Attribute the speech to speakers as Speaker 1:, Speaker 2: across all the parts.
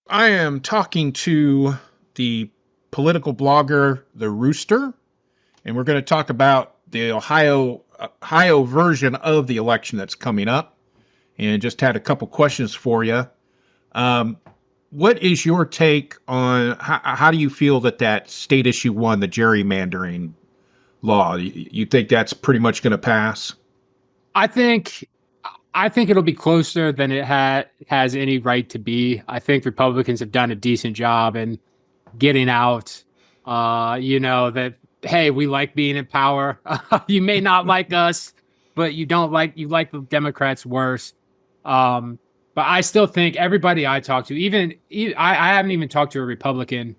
Speaker 1: I am talking to the political blogger, the Rooster, and we're going to talk about the Ohio version of the election that's coming up. And just had a couple questions for you. Um, what is your take on how do you feel that state issue one, the gerrymandering law? You think that's pretty much going to pass?
Speaker 2: I think I think it'll be closer than has any right to be. I think Republicans have done a decent job in getting out. That hey, we like being in power. You may not like us, but you like the Democrats worse. But I still think everybody I talk to, I haven't even talked to a Republican,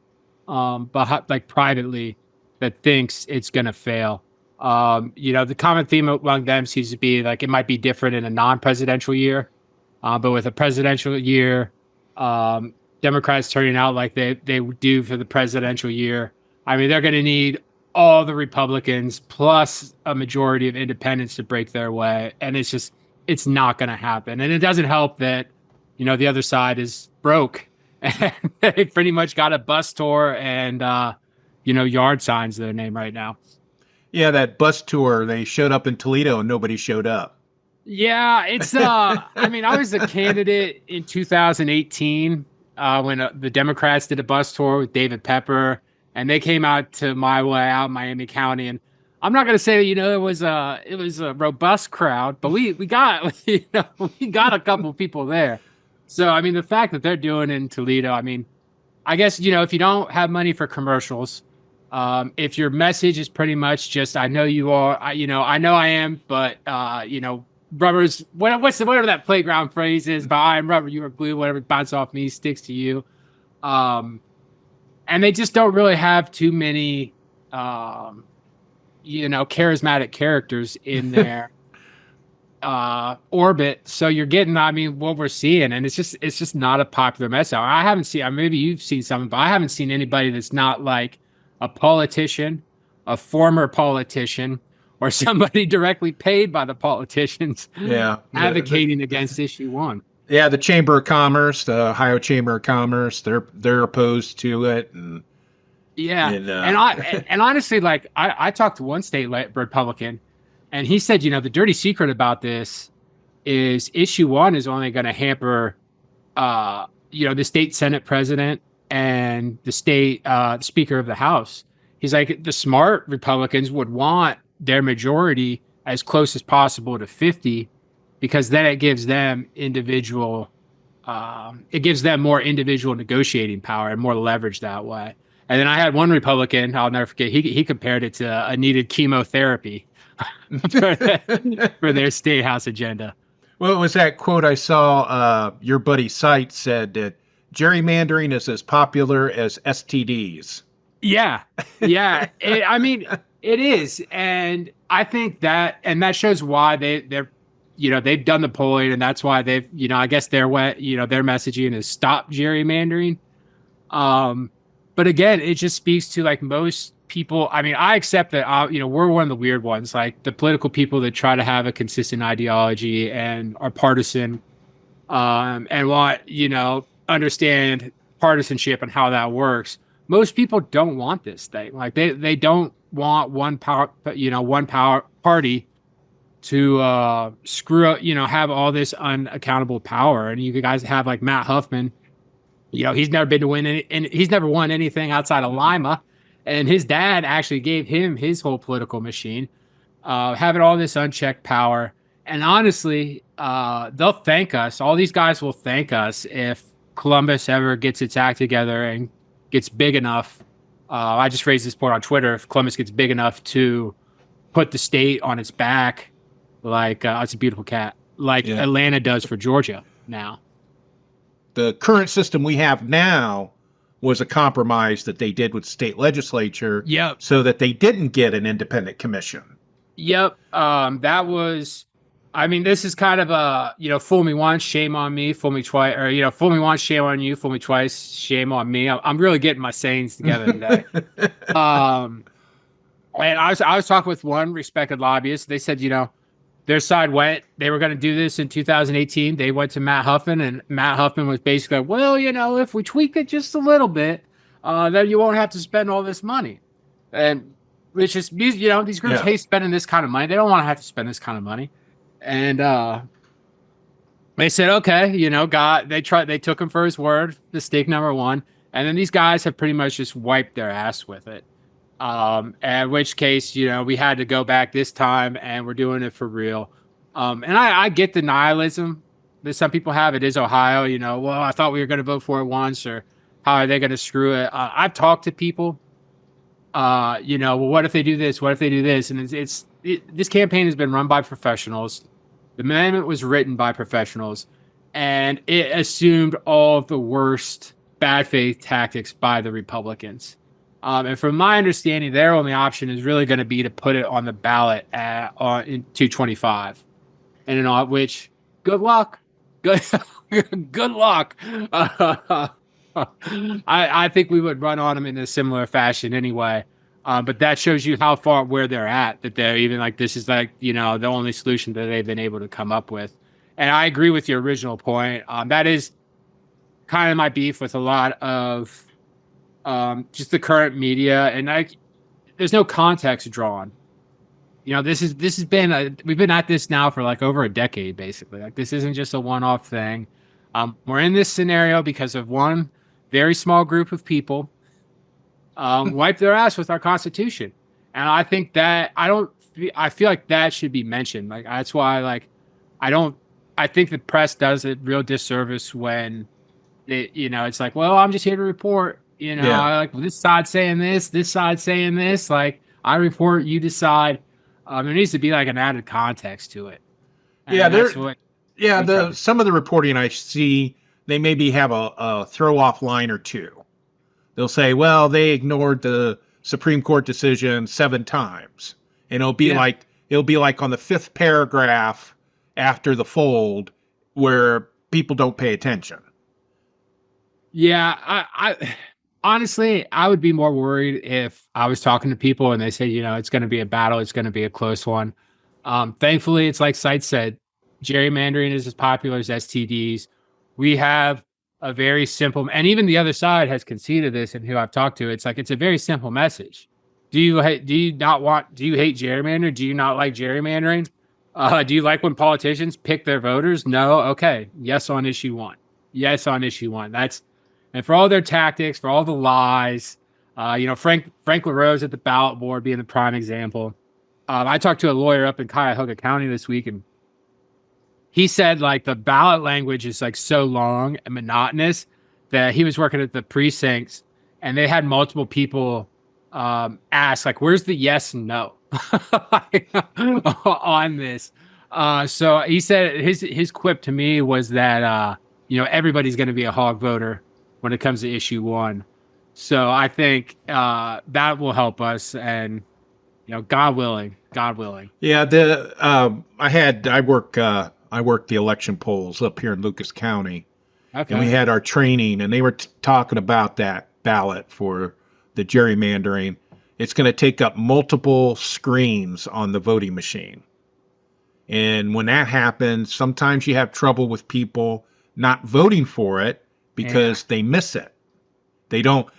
Speaker 2: but like privately, that thinks it's gonna fail. The common theme among them seems to be like it might be different in a non-presidential year, but with a presidential year, Democrats turning out like they do for the presidential year. I mean, they're going to need all the Republicans plus a majority of independents to break their way, and it's not going to happen. And it doesn't help that the other side is broke, and they pretty much got a bus tour and yard signs to their name right now.
Speaker 1: Yeah, that bus tour, they showed up in Toledo and nobody showed up.
Speaker 2: Yeah, it's I mean, I was a candidate in 2018 when the Democrats did a bus tour with David Pepper, and they came out to my way out in Miami County. And I'm not going to say it was a robust crowd, but we got we got a couple people there. So I mean, the fact that they're doing it in Toledo, I mean, I guess if you don't have money for commercials, if your message is pretty much just I know you are, I know I am, but rubber's whatever that playground phrase is, but I am rubber, you are glue, whatever bounces off me sticks to you. And they just don't really have too many charismatic characters in their orbit. So you're getting, I mean, what we're seeing, and it's just not a popular message. I haven't seen, maybe you've seen something, but I haven't seen anybody that's not like a politician, a former politician, or somebody directly paid by the politicians
Speaker 1: Yeah,
Speaker 2: advocating against issue one.
Speaker 1: yeah, the Chamber of Commerce, the Ohio Chamber of Commerce, they're opposed to it,
Speaker 2: Yeah,
Speaker 1: and
Speaker 2: and honestly, like I talked to one state Republican, and he said, the dirty secret about this is issue one is only going to hamper, the state Senate president and the state Speaker of the House. He's like, the smart Republicans would want their majority as close as possible to 50, because then it gives them more individual negotiating power and more leverage that way. And then I had one Republican, I'll never forget, he compared it to a needed chemotherapy for their state house agenda.
Speaker 1: well, it was that quote I saw. Your buddy Sight said that gerrymandering is as popular as STDs.
Speaker 2: Yeah, yeah. I mean, it is, and I think that shows why they're they've done the polling, and that's why they've I guess their their messaging is stop gerrymandering. But again, it just speaks to like most people. I mean, I accept that we're one of the weird ones, like the political people that try to have a consistent ideology and are partisan, and want understand partisanship and how that works. Most people don't want this thing. Like they don't want one power party to screw up, have all this unaccountable power. And you guys have like Matt Huffman, he's never been to win any, and he's never won anything outside of Lima. And his dad actually gave him his whole political machine, having all this unchecked power. And honestly, they'll thank us. All these guys will thank us if Columbus ever gets its act together and gets big enough. I just raised this point on Twitter. If Columbus gets big enough to put the state on its back, like it's a beautiful cat, like Atlanta does for Georgia now.
Speaker 1: The current system we have now was a compromise that they did with the state legislature,
Speaker 2: Yep.
Speaker 1: so that they didn't get an independent commission.
Speaker 2: Yep. That was. I mean, this is kind of a fool me once, shame on me. Fool me twice, or fool me once, shame on you. Fool me twice, shame on me. I'm really getting my sayings together today. And I was talking with one respected lobbyist. They said, their side went, they were going to do this in 2018. They went to Matt Huffman, and Matt Huffman was basically like, well, if we tweak it just a little bit, then you won't have to spend all this money. And it's just, these groups hate spending this kind of money. They don't want to have to spend this kind of money. And they said, okay, they took him for his word, mistake number one. And then these guys have pretty much just wiped their ass with it. In which case, we had to go back this time, and we're doing it for real. And I get the nihilism that some people have. It is Ohio, well, I thought we were going to vote for it once, or how are they going to screw it? I've talked to people, well, what if they do this? What if they do this? And this campaign has been run by professionals. The amendment was written by professionals, and it assumed all of the worst bad faith tactics by the Republicans. And from my understanding, their only option is really going to be to put it on the ballot in 225, and which, good luck, good luck. I think we would run on them in a similar fashion anyway. But that shows you where they're at. That they're even like, this is like the only solution that they've been able to come up with. And I agree with your original point. That is kind of my beef with a lot of. Just the current media, and there's no context drawn. This has been we've been at this now for like over a decade, basically. Like, this isn't just a one-off thing. We're in this scenario because of one very small group of people wipe their ass with our Constitution, and I think that I feel like that should be mentioned. Like, that's why I think the press does a real disservice when it's like, well, I'm just here to report. This side saying this side saying this. Like, I report, you decide. There needs to be like an added context to it. And
Speaker 1: some of the reporting I see, they maybe have a throw off line or two. They'll say, well, they ignored the Supreme Court decision 7 times, and it'll be like on the 5th paragraph after the fold where people don't pay attention.
Speaker 2: Yeah, I honestly, I would be more worried if I was talking to people and they say, it's going to be a battle. It's going to be a close one. Thankfully, it's like Sight said, gerrymandering is as popular as STDs. We have a very simple, and even the other side has conceded this, and who I've talked to, it's a very simple message. Do you hate gerrymandering? Do you not like gerrymandering? Do you like when politicians pick their voters? No. Okay. Yes on issue 1. Yes on issue 1. And for all their tactics, for all the lies, Frank LaRose at the ballot board being the prime example. I talked to a lawyer up in Cuyahoga County this week, and he said like the ballot language is like so long and monotonous that he was working at the precincts, and they had multiple people ask like, "Where's the yes and no on this?" So he said his quip to me was that everybody's going to be a hog voter when it comes to issue 1. So I think that will help us, and God willing.
Speaker 1: Yeah, I worked the election polls up here in Lucas County, and we had our training, and they were talking about that ballot for the gerrymandering. It's going to take up multiple screens on the voting machine, and when that happens, sometimes you have trouble with people not voting for it because they miss it. They don't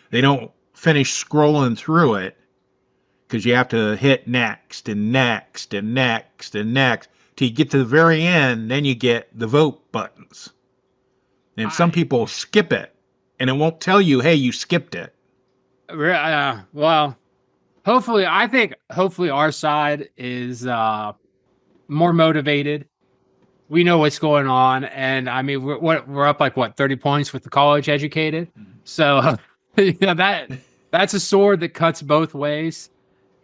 Speaker 1: finish scrolling through it because you have to hit next and next and next and next till you get to the very end. Then you get the vote buttons, and some people skip it, and it won't tell you, hey, you skipped it.
Speaker 2: Well, hopefully our side is more motivated. We know what's going on, and I mean we're up like 30 points with the college educated. So that's a sword that cuts both ways,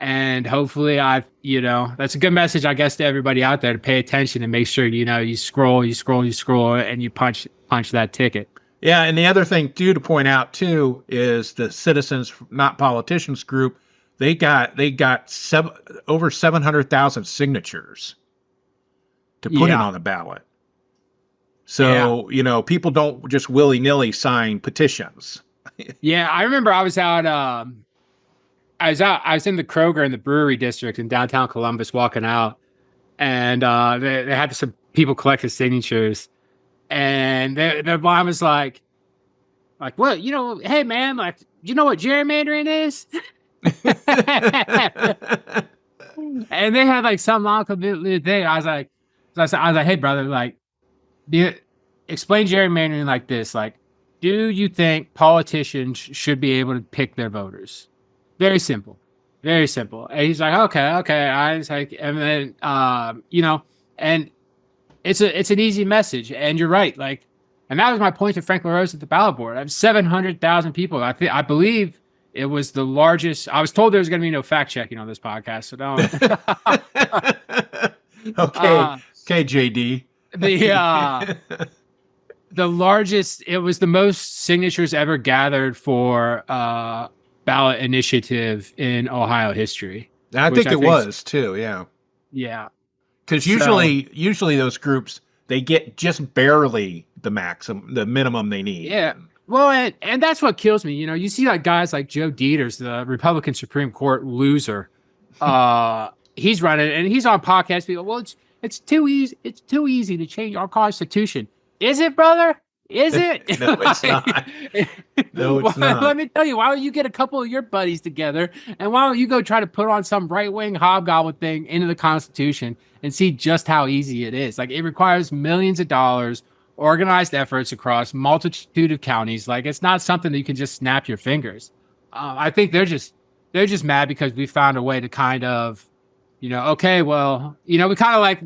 Speaker 2: and hopefully that's a good message, I guess, to everybody out there to pay attention and make sure you scroll, and you punch that ticket.
Speaker 1: Yeah, and the other thing too to point out too is the Citizens Not Politicians group. They got over 700,000 signatures to put it on the ballot. So, people don't just willy-nilly sign petitions.
Speaker 2: Yeah, I remember I was out, I was in the Kroger in the brewery district in downtown Columbus walking out, and they had some people collect his signatures, and their mom was like, well, hey man, like, you know what gerrymandering is? And they had like some long commitment thing. I was like, hey brother, like, explain gerrymandering like this. Like, do you think politicians should be able to pick their voters? Very simple, very simple. And he's like, okay. I was like, and then and it's an easy message. And you're right, like, and that was my point to Franklin Rose at the ballot board. I have 700,000 people. I believe it was the largest. I was told there was going to be no fact checking on this podcast, so don't.
Speaker 1: Okay, JD.
Speaker 2: The largest. It was the most signatures ever gathered for ballot initiative in Ohio history.
Speaker 1: I think it was too. Yeah.
Speaker 2: Yeah.
Speaker 1: Because usually those groups, they get just barely the minimum they need.
Speaker 2: Yeah. Well, and that's what kills me. You see like guys like Joe Dieters, the Republican Supreme Court loser. He's running and he's on podcasts. People, well, it's too easy. It's too easy to change our Constitution. Is it, brother? Is it?
Speaker 1: No, it's not. No, it's not.
Speaker 2: Let me tell you, why don't you get a couple of your buddies together and why don't you go try to put on some right-wing hobgoblin thing into the Constitution and see just how easy it is? Like, it requires millions of dollars, organized efforts across multitude of counties. Like, it's not something that you can just snap your fingers. I think they're just mad because we found a way to kind of, okay, well, we kind of like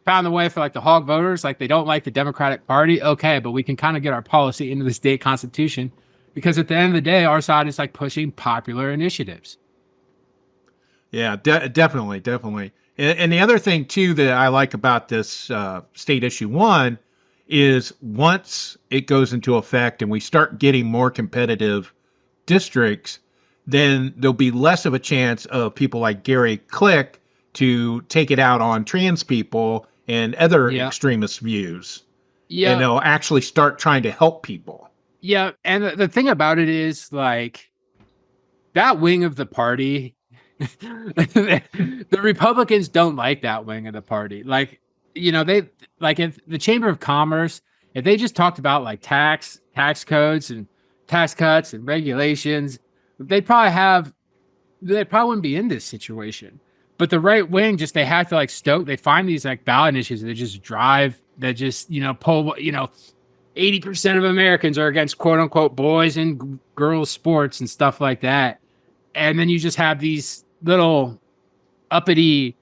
Speaker 2: found the way for like the hog voters, like they don't like the Democratic Party. Okay, but we can kind of get our policy into the state constitution because at the end of the day, our side is like pushing popular initiatives.
Speaker 1: Yeah, definitely. And the other thing too that I like about this state issue 1 is once it goes into effect and we start getting more competitive districts, then there'll be less of a chance of people like Gary Click to take it out on trans people and other extremist views. Yeah. And they'll actually start trying to help people.
Speaker 2: Yeah. And the thing about it is, like, that wing of the party, the Republicans don't like that wing of the party. Like, they, like, if the Chamber of Commerce, if they just talked about like tax codes and tax cuts and regulations, they probably wouldn't be in this situation. But the right wing, they have to like stoke. They find these like ballot issues that just drive, that just, pull, 80% of Americans are against quote unquote boys and girls sports and stuff like that. And then you just have these little uppity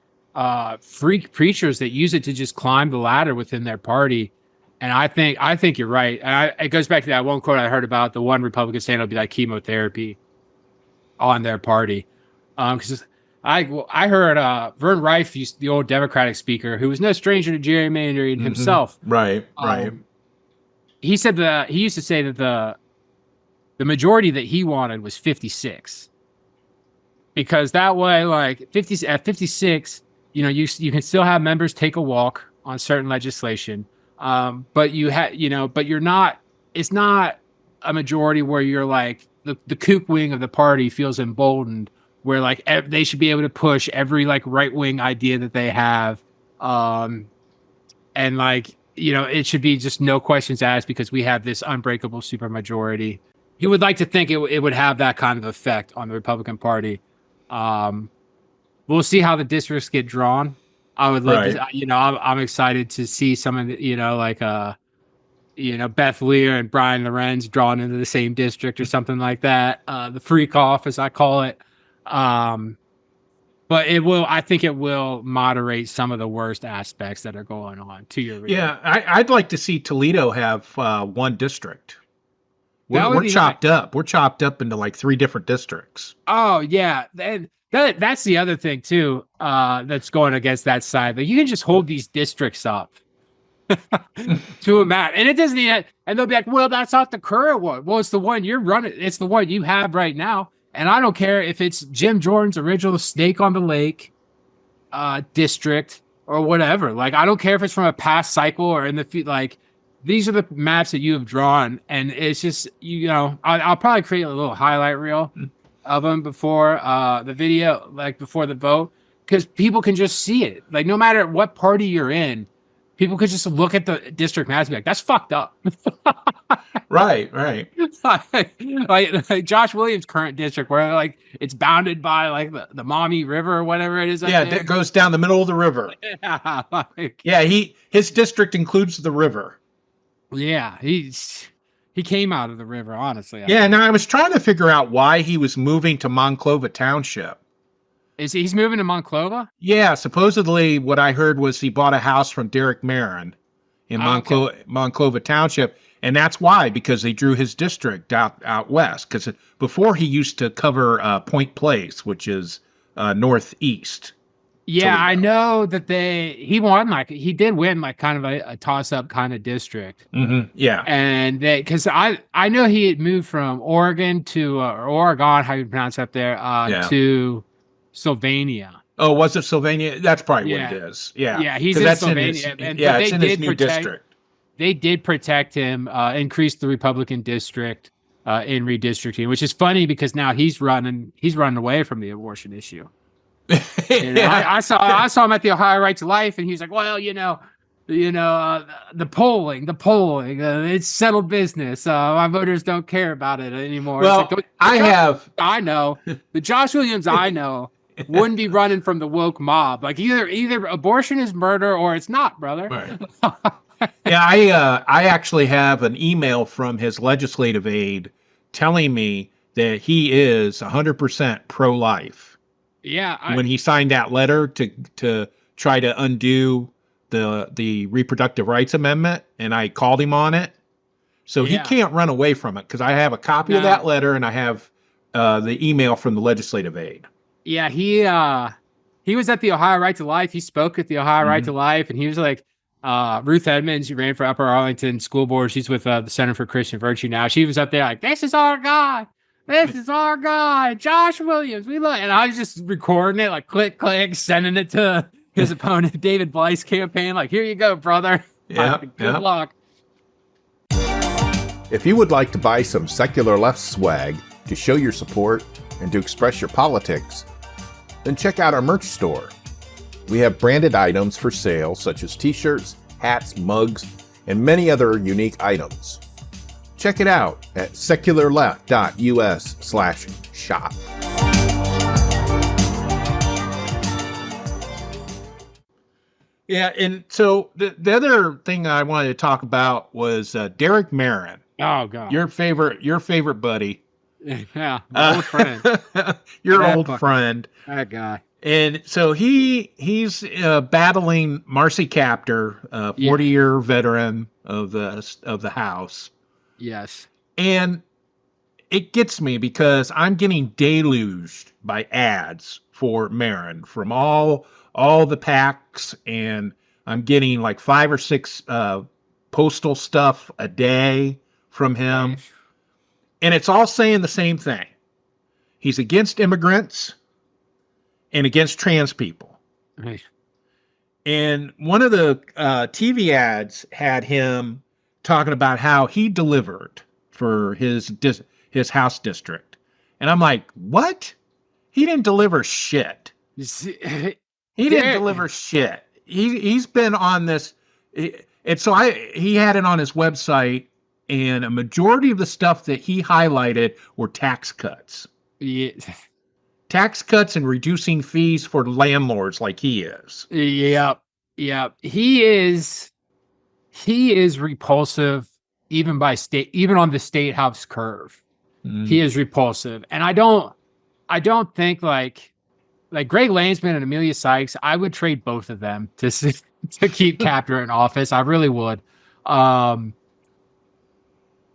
Speaker 2: freak preachers that use it to just climb the ladder within their party. And I think you're right. And it goes back to that one quote I heard about the one Republican saying it'll be like chemotherapy on their party. Because I heard Vern Rife, the old Democratic speaker, who was no stranger to gerrymandering himself.
Speaker 1: Right.
Speaker 2: He said he used to say that the majority that he wanted was 56, because that way, like at 56, you can still have members take a walk on certain legislation, but you're not. It's not a majority where you're like the kook wing of the party feels emboldened, where like they should be able to push every like right wing idea that they have, and like it should be just no questions asked because we have this unbreakable supermajority. You would like to think it would have that kind of effect on the Republican Party. We'll see how the districts get drawn. I would love to, I'm excited to see some of the, Beth Lear and Brian Lorenz drawn into the same district or something like that. The freak off, as I call it. But I think it will moderate some of the worst aspects that are going on to your region.
Speaker 1: Yeah, I'd like to see Toledo have one district. We're chopped up. We're chopped up into like 3 different districts.
Speaker 2: Oh yeah. And that's the other thing too, that's going against that side. But you can just hold these districts up to a map. And it doesn't even, and they'll be like, well, that's not the current one. Well, it's the one you're running. It's the one you have right now. And I don't care if it's Jim Jordan's original Snake on the Lake district or whatever. Like, I don't care if it's from a past cycle or in the like, these are the maps that you have drawn. And it's just, I'll probably create a little highlight reel of them before the video, like before the vote. because people can just see it. Like, no matter what party you're in, people could just look at the district maps and be like, that's fucked up.
Speaker 1: Right.
Speaker 2: like Josh Williams' current district, where like it's bounded by like the Maumee River or whatever it is up
Speaker 1: Yeah,
Speaker 2: there.
Speaker 1: it goes down the middle of the river. Yeah, his district includes the river.
Speaker 2: Yeah, he came out of the river, honestly.
Speaker 1: Yeah, now I was trying to figure out why he was moving to Monclova Township.
Speaker 2: He's moving to Monclova?
Speaker 1: Yeah, supposedly what I heard was he bought a house from Derek Merrin in Monclova Township, and that's why, because they drew his district out west. Because before he used to cover Point Place, which is northeast.
Speaker 2: Yeah, I know that he did win like kind of a toss-up kind of district.
Speaker 1: Mm-hmm. Yeah,
Speaker 2: and because I know he had moved from Oregon to or Oregon, how you pronounce up there, to Sylvania.
Speaker 1: Oh, was it Sylvania? That's probably what it is. Yeah,
Speaker 2: yeah, he's in Sylvania.
Speaker 1: It's in his new district.
Speaker 2: They did protect him, increase the Republican district in redistricting, which is funny because now he's running away from the abortion issue. I saw him at the Ohio Right to Life, and he was like, "Well, the polling, it's settled business. My voters don't care about it anymore."
Speaker 1: Well,
Speaker 2: like, I know the Josh Williams I know wouldn't be running from the woke mob. Like either abortion is murder or it's not, brother.
Speaker 1: Right. Yeah, I actually have an email from his legislative aide telling me that he is 100% pro-life.
Speaker 2: Yeah,
Speaker 1: when he signed that letter to try to undo the Reproductive Rights Amendment, and I called him on it, so he can't run away from it because I have a copy of that letter and I have the email from the legislative aide.
Speaker 2: Yeah, he was at the Ohio Right to Life. He spoke at the Ohio Right to Life, and he was like, Ruth Edmonds, who ran for Upper Arlington School Board. She's with the Center for Christian Virtue now. She was up there like, "This is our guy. This is our guy, Josh Williams. We love," and I was just recording it, like click, sending it to his opponent, David Blythe's campaign. Like, "Here you go, brother. Good luck."
Speaker 3: If you would like to buy some secular left swag to show your support and to express your politics, then check out our merch store. We have branded items for sale, such as t-shirts, hats, mugs, and many other unique items. Check it out at secularleft.us/shop.
Speaker 1: Yeah, and so the other thing I wanted to talk about was Derek Merrin.
Speaker 2: Oh God,
Speaker 1: your favorite buddy.
Speaker 2: Yeah, my old friend.
Speaker 1: Your old friend.
Speaker 2: That guy.
Speaker 1: And so he's battling Marcy Kaptur, 40-year veteran of the House.
Speaker 2: Yes.
Speaker 1: And it gets me because I'm getting deluged by ads for Merrin from all the PACs, and I'm getting like 5 or 6 postal stuff a day from him. Nice. And it's all saying the same thing. He's against immigrants and against trans people.
Speaker 2: Nice.
Speaker 1: And one of the TV ads had him talking about how he delivered for his House district. And I'm like, what? He didn't deliver shit. He didn't deliver shit. He's been on this. And so he had it on his website, and a majority of the stuff that he highlighted were tax cuts.
Speaker 2: Yeah.
Speaker 1: Tax cuts and reducing fees for landlords like he is.
Speaker 2: Yep. He is repulsive even on the state house curve. He is repulsive. And I don't think like Greg Landsman and Amelia Sykes, I would trade both of them to keep Kaptur in office. I really would.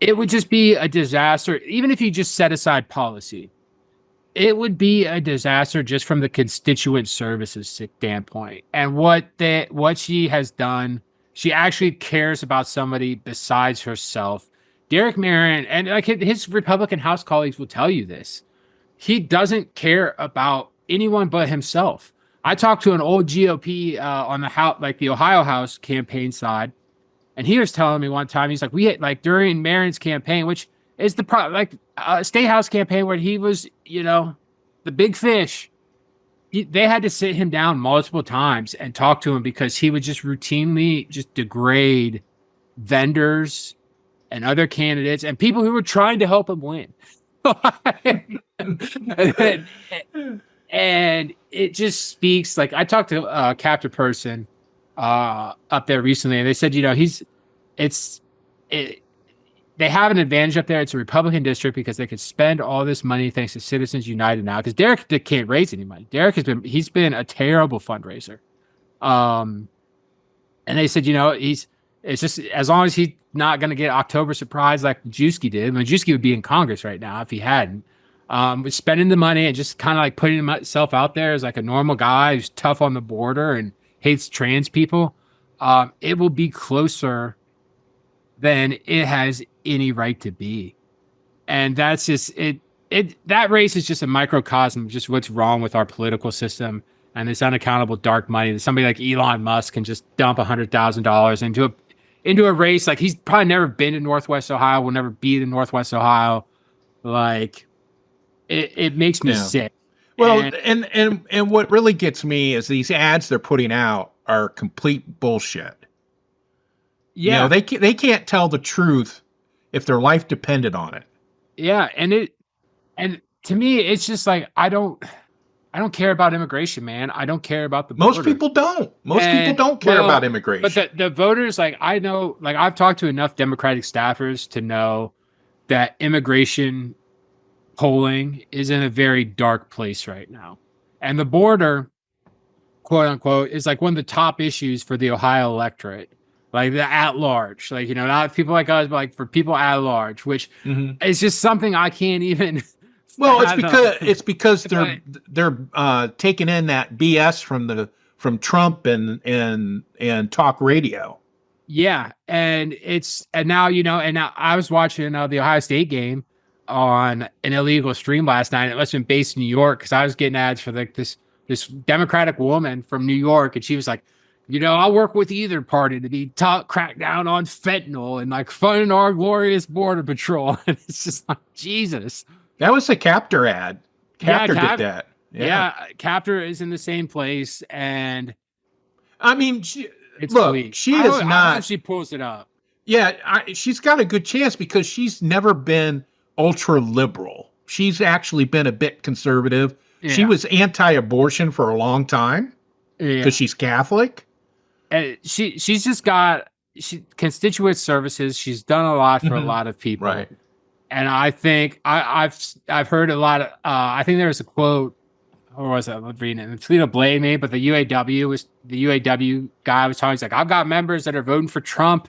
Speaker 2: It would just be a disaster. Even if you just set aside policy, it would be a disaster just from the constituent services standpoint. And what she has done, she actually cares about somebody besides herself. Derek Merrin, and like his Republican House colleagues will tell you this, he doesn't care about anyone but himself. I talked to an old GOP on the House, like the Ohio House campaign side, and he was telling me one time, he's like, we had like during Merrin's campaign, which is the state house campaign where he was, the big fish. they had to sit him down multiple times and talk to him because he would just routinely just degrade vendors and other candidates and people who were trying to help him win. and it just speaks, like, I talked to a captive person up there recently, and they said, they have an advantage up there. It's a Republican district because they could spend all this money thanks to Citizens United now. Because Derek can't raise any money. He's been a terrible fundraiser. And they said, it's just as long as he's not going to get October surprise like Majewski did. Majewski would be in Congress right now if he hadn't. With spending the money and just kind of like putting himself out there as like a normal guy who's tough on the border and hates trans people. It will be closer than it has any right to be. And that's just it. That race is just a microcosm of just what's wrong with our political system and this unaccountable dark money that somebody like Elon Musk can just dump $100,000 into a race. Like, he's probably never been to Northwest Ohio, will never be to Northwest Ohio. Like, it makes me sick.
Speaker 1: Well, and what really gets me is these ads they're putting out are complete bullshit.
Speaker 2: Yeah,
Speaker 1: they can't tell the truth if their life depended on it.
Speaker 2: Yeah, and to me, it's just like I don't care about immigration, man. I don't care about the border.
Speaker 1: Most people don't. People don't care about immigration.
Speaker 2: But the voters, like, I know, like, I've talked to enough Democratic staffers to know that immigration polling is in a very dark place right now, and the border, quote unquote, is like one of the top issues for the Ohio electorate. Like, the at large, like, not people like us, but like for people at large, which is just something I can't even.
Speaker 1: Well, it's because they're taking in that BS from Trump and talk radio.
Speaker 2: Yeah, and now I was watching the Ohio State game on an illegal stream last night. It must have been based in New York because I was getting ads for like this Democratic woman from New York, and she was like, I'll work with either party to crack down on fentanyl and like fund our glorious border patrol. And it's just like, Jesus.
Speaker 1: That was a Captor ad. Captor did that.
Speaker 2: Yeah, Captor is in the same place, and
Speaker 1: I mean, she is not.
Speaker 2: I hope she pulls it up.
Speaker 1: Yeah, she's got a good chance because she's never been ultra liberal. She's actually been a bit conservative. Yeah. She was anti-abortion for a long time because she's Catholic.
Speaker 2: And she's just got constituent services. She's done a lot for a lot of people.
Speaker 1: Right.
Speaker 2: And I think I've heard a lot of I think there was a quote, or was I reading it? The Toledo Blade maybe, but the UAW guy was talking. He's like, I've got members that are voting for Trump,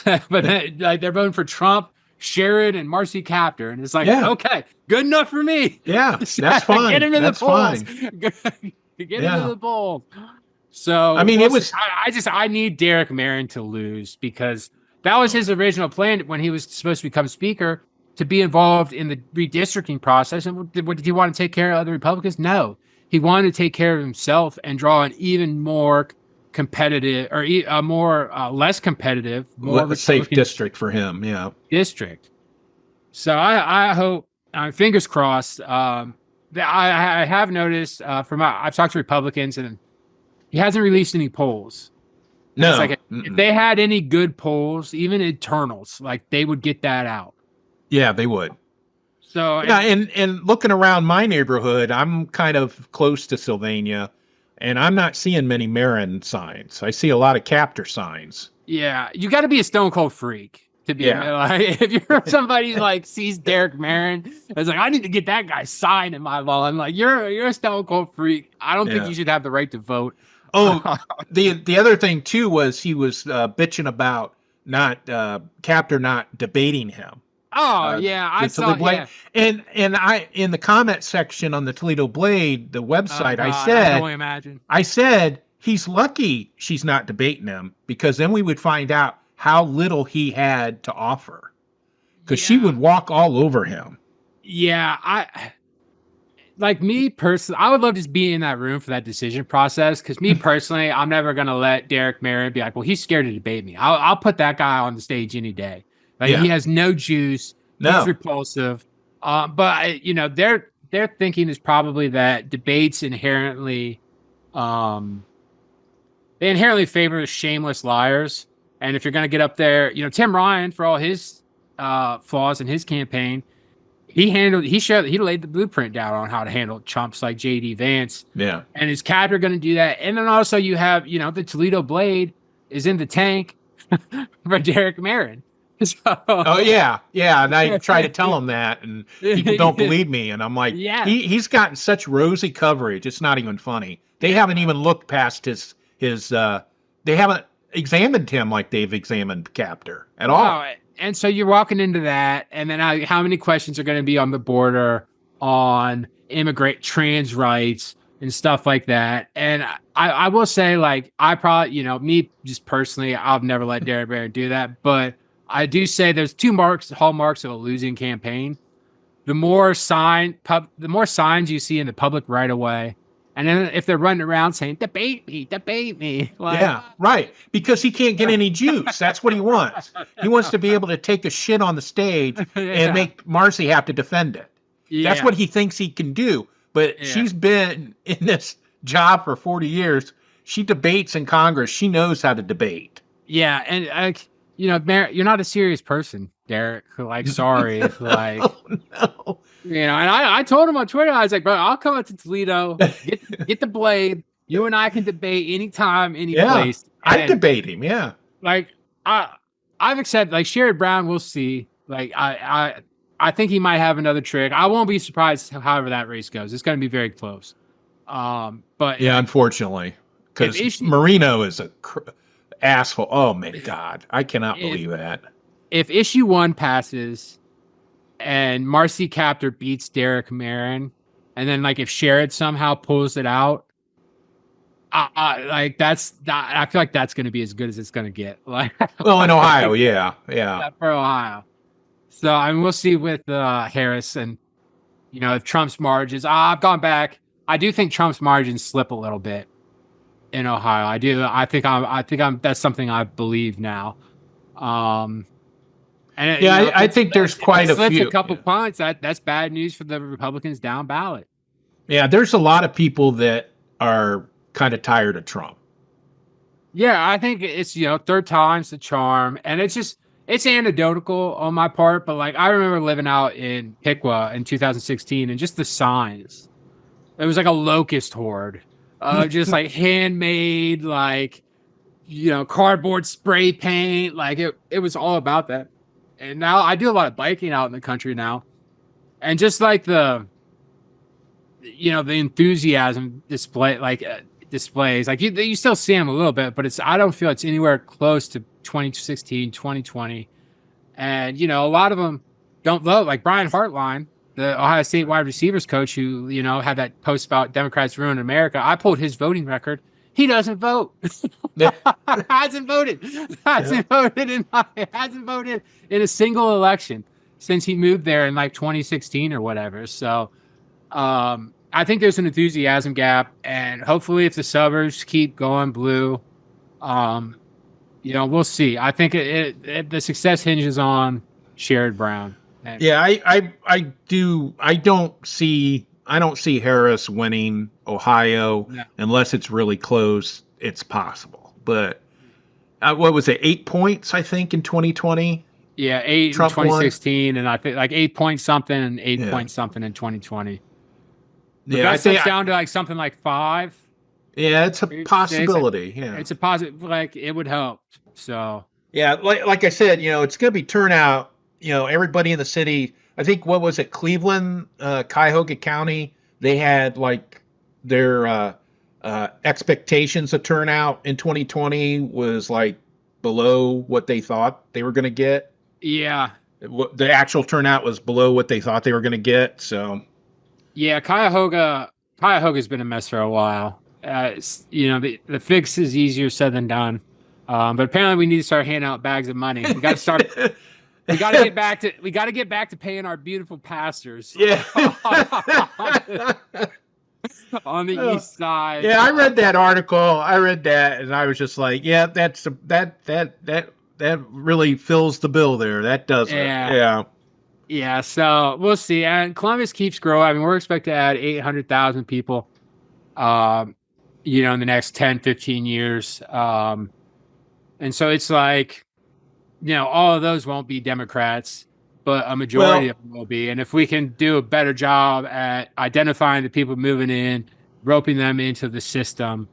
Speaker 2: but they're voting for Trump, Sherrod, and Marcy Captor, and it's like, okay, good enough for me.
Speaker 1: Yeah, that's fine.
Speaker 2: Get him in the polls. Get him in the polls. So
Speaker 1: I mean,
Speaker 2: I need Derek Merrin to lose because that was his original plan when he was supposed to become speaker, to be involved in the redistricting process. And what did he want to take care of other Republicans? No, he wanted to take care of himself and draw an even more competitive, or a more less competitive, more
Speaker 1: safe district for him. Yeah,
Speaker 2: district. So I hope, fingers crossed. I have noticed I've talked to Republicans, and he hasn't released any polls.
Speaker 1: No,
Speaker 2: it's like if they had any good polls, even internals, like, they would get that out.
Speaker 1: Yeah, they would.
Speaker 2: So
Speaker 1: yeah, and looking around my neighborhood, I'm kind of close to Sylvania, and I'm not seeing many Merrin signs. I see a lot of Captor signs.
Speaker 2: Yeah, you got to be a stone cold freak to be like, if you're somebody who like sees Derek Merrin, it's like, I need to get that guy signed in my lawn. Like, you're a stone cold freak. I don't think you should have the right to vote.
Speaker 1: Oh, the other thing too was he was bitching about Captor not debating him.
Speaker 2: Oh yeah, I saw. Yeah.
Speaker 1: And I, in the comment section on the Toledo Blade, the website, I said he's lucky she's not debating him, because then we would find out how little he had to offer, because she would walk all over him.
Speaker 2: Yeah, like, me personally, I would love to be in that room for that decision process. Because me personally, I'm never gonna let Derek Merrin be like, well, he's scared to debate me. I'll put that guy on the stage any day. Like, he has no juice. No. He's repulsive. But they're their thinking is probably that debates inherently, they inherently favor shameless liars. And if you're going to get up there, Tim Ryan, for all his flaws in his campaign, he laid the blueprint down on how to handle chumps like J.D. Vance.
Speaker 1: Yeah.
Speaker 2: And his captor going to do that. And then also you have, the Toledo Blade is in the tank for Derek Merrin. So,
Speaker 1: oh yeah, and I try to tell him that, and people don't believe me, and I'm like,
Speaker 2: yeah,
Speaker 1: he's gotten such rosy coverage, it's not even funny. They haven't even looked past his they haven't examined him like they've examined Captor at all.
Speaker 2: And so you're walking into that, and then how many questions are going to be on the border on trans rights and stuff like that? And I will say, like, I probably, me just personally, I'll never let Derek Merrin do that, but I do say there's two hallmarks of a losing campaign. The more signs you see in the public right away, and then if they're running around saying, debate me. Like,
Speaker 1: yeah, right. Because he can't get any juice. That's what he wants. He wants to be able to take a shit on the stage and make Marcy have to defend it. Yeah. That's what he thinks he can do. But she's been in this job for 40 years. She debates in Congress. She knows how to debate.
Speaker 2: Yeah, and you're not a serious person, Derek. Like, sorry. Like,
Speaker 1: oh, no.
Speaker 2: And I told him on Twitter, I was like, bro, I'll come out to Toledo, get the Blade. You and I can debate anytime, any place.
Speaker 1: I'd debate him, yeah.
Speaker 2: Like, I've accepted, like, Sherrod Brown, we'll see. Like, I think he might have another trick. I won't be surprised however that race goes. It's going to be very close. But
Speaker 1: yeah, unfortunately, because Marino is a asshole. Oh my God, I cannot believe that.
Speaker 2: If issue 1 passes and Marcy Captor beats Derek Merrin, and then like if Sherrod somehow pulls it out, I feel like that's going to be as good as it's going to get. Like,
Speaker 1: well, in Ohio, yeah,
Speaker 2: for Ohio. So we'll see with Harris, and if Trump's margins. I've gone back. I do think Trump's margins slip a little bit in Ohio. I do. I think I'm. That's something I believe now. And
Speaker 1: I think there's quite a few.
Speaker 2: A couple points. That's bad news for the Republicans down ballot.
Speaker 1: Yeah, there's a lot of people that are kind of tired of Trump.
Speaker 2: Yeah, I think it's third time's the charm, and it's anecdotal on my part, but like I remember living out in Piqua in 2016, and just the signs. It was like a locust horde, just like handmade, like cardboard spray paint. Like it was all about that. And now I do a lot of biking out in the country now, and just like the enthusiasm displays, like you still see them a little bit, but I don't feel it's anywhere close to 2016, 2020. And, a lot of them don't vote, like Brian Hartline, the Ohio State wide receivers coach who, had that post about Democrats ruin America. I pulled his voting record. He doesn't vote. Hasn't voted in a single election since he moved there in like 2016 or whatever. So I think there's an enthusiasm gap, and hopefully if the suburbs keep going blue, we'll see. I think the success hinges on Sherrod Brown.
Speaker 1: Yeah, I don't see Harris winning Ohio unless it's really close. It's possible, but what was it? 8 points, I think, in 2020.
Speaker 2: Yeah, 8
Speaker 1: Trump
Speaker 2: in 2016,
Speaker 1: won.
Speaker 2: And I think like 8 point something and 8 point something in 2020. But
Speaker 1: yeah,
Speaker 2: I think down to like something like 5.
Speaker 1: Yeah, it's a possibility. Yeah,
Speaker 2: it's a positive. Like it would help. So
Speaker 1: yeah, like I said, it's going to be turnout. Everybody in the city. I think what was it? Cleveland, Cuyahoga County. They had like their expectations of turnout in 2020 was like below what they thought they were going to get.
Speaker 2: Yeah,
Speaker 1: the actual turnout was below what they thought they were going to get. So
Speaker 2: yeah, Cuyahoga's been a mess for a while. The fix is easier said than done. But apparently we need to start handing out bags of money. We got to start. We got to get back to paying our beautiful pastors.
Speaker 1: Yeah.
Speaker 2: On the east side.
Speaker 1: Yeah, I read that article. And I was just like, yeah, that really fills the bill there. That does it.
Speaker 2: Yeah. Yeah, so we'll see. And Columbus keeps growing. I mean, we're expected to add 800,000 people, um, in the next 10, 15 years. And so it's like, all of those won't be Democrats, but a majority
Speaker 1: Well,
Speaker 2: of them will be. And if we can do a better job at identifying the people moving in, roping them into the system,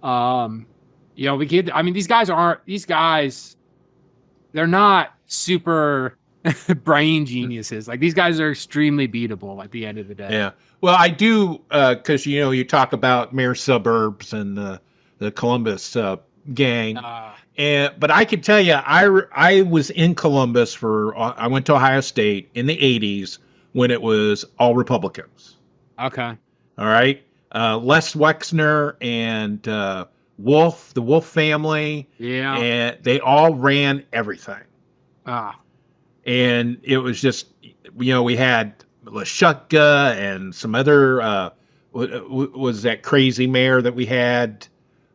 Speaker 2: we could. I mean, these guys, they're not super brain geniuses. Like these guys are extremely beatable at the end of the day.
Speaker 1: yeah. Well, I do because you talk about mayor suburbs and the Columbus gang, but I can tell you, I was in Columbus I went to Ohio State in the '80s when it was all Republicans.
Speaker 2: Okay.
Speaker 1: All right, Les Wexner and the Wolf family,
Speaker 2: Yeah.
Speaker 1: and they all ran everything.
Speaker 2: Ah.
Speaker 1: And it was just, we had Lashukka and some other, was that crazy mayor that we had?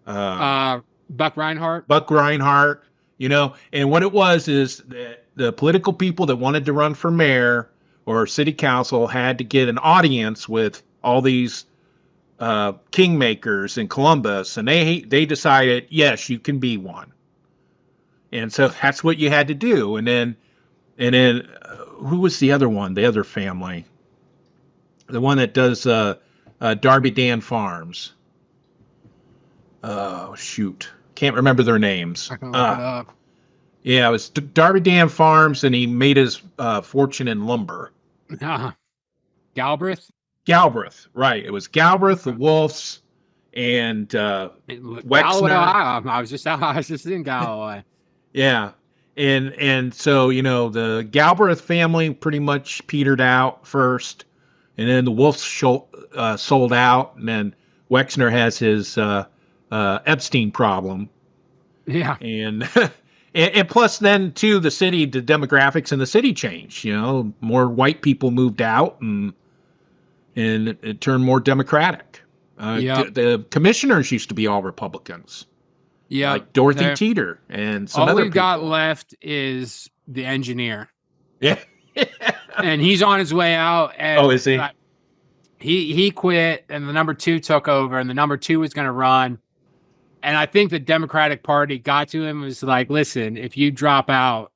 Speaker 2: Buck Reinhardt.
Speaker 1: Buck Reinhardt, and what it was is that the political people that wanted to run for mayor or city council had to get an audience with all these kingmakers in Columbus, and they decided, yes, you can be one. And so that's what you had to do. And then who was the other one? The other family, the one that does Darby Dan Farms. Oh shoot, can't remember their names.
Speaker 2: I can look it up.
Speaker 1: Yeah, it was Darby Dan Farms, and he made his fortune in lumber.
Speaker 2: Galbraith.
Speaker 1: Galbraith, right? It was Galbraith, the Wolves, and Wexner.
Speaker 2: I was just in Galloway.
Speaker 1: Yeah. And so, the Galbraith family pretty much petered out first, and then the Wolves sold out, and then Wexner has his Epstein problem.
Speaker 2: Yeah.
Speaker 1: And and plus then too, the demographics in the city changed, more white people moved out, and it turned more Democratic. The commissioners used to be all Republicans.
Speaker 2: Yeah,
Speaker 1: like Dorothy Teeter and some other people. All
Speaker 2: we've got left is the engineer.
Speaker 1: Yeah.
Speaker 2: And he's on his way out. And
Speaker 1: is he?
Speaker 2: He quit, and the number 2 took over, and the number 2 was going to run. And I think the Democratic Party got to him and was like, listen, if you drop out,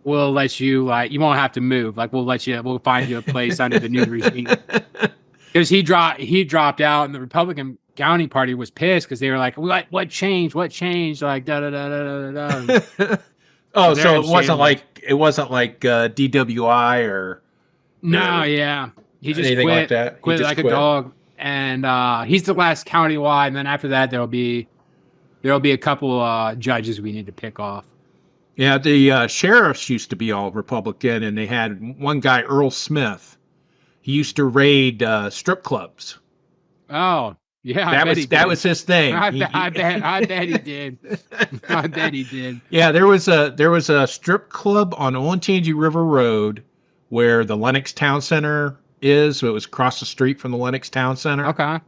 Speaker 2: we'll let you, you won't have to move. We'll find you a place under the new regime. Because he dropped out, and the Republican County Party was pissed because they were like, "What changed? What changed?" Like da da da da da da.
Speaker 1: So it wasn't like DWI or
Speaker 2: yeah. He just
Speaker 1: anything like that.
Speaker 2: Quit like a dog, and he's the last countywide. And then after that, there'll be a couple judges we need to pick off.
Speaker 1: Yeah, the sheriffs used to be all Republican, and they had one guy, Earl Smith. He used to raid strip clubs.
Speaker 2: Oh, yeah.
Speaker 1: That was his thing.
Speaker 2: I bet he did. I bet he did.
Speaker 1: Yeah, there was a strip club on Olentangy River Road where the Lenox Town Center is. So it was across the street from the Lenox Town Center.
Speaker 2: Okay.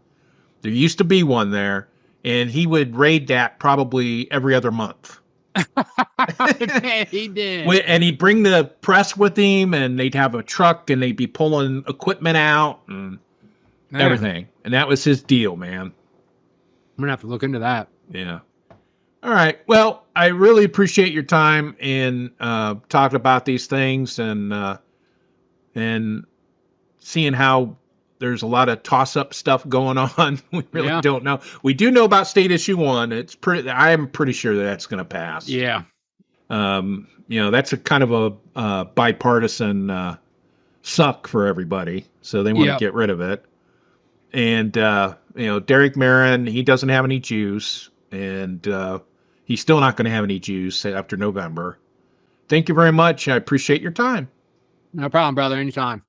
Speaker 1: There used to be one there, and he would raid that probably every other month.
Speaker 2: He did.
Speaker 1: And he'd bring the press with him, and they'd have a truck, and they'd be pulling equipment out and everything. And that was his deal, man.
Speaker 2: I'm gonna have to look into that.
Speaker 1: Yeah. All right. Well, I really appreciate your time in talking about these things and seeing how there's a lot of toss-up stuff going on. We really don't know. We do know about State Issue 1. I'm pretty sure that's going to pass.
Speaker 2: Yeah.
Speaker 1: That's a kind of a bipartisan suck for everybody. So they want to get rid of it. And, Derek Merrin, he doesn't have any juice. And he's still not going to have any juice after November. Thank you very much. I appreciate your time.
Speaker 2: No problem, brother. Anytime.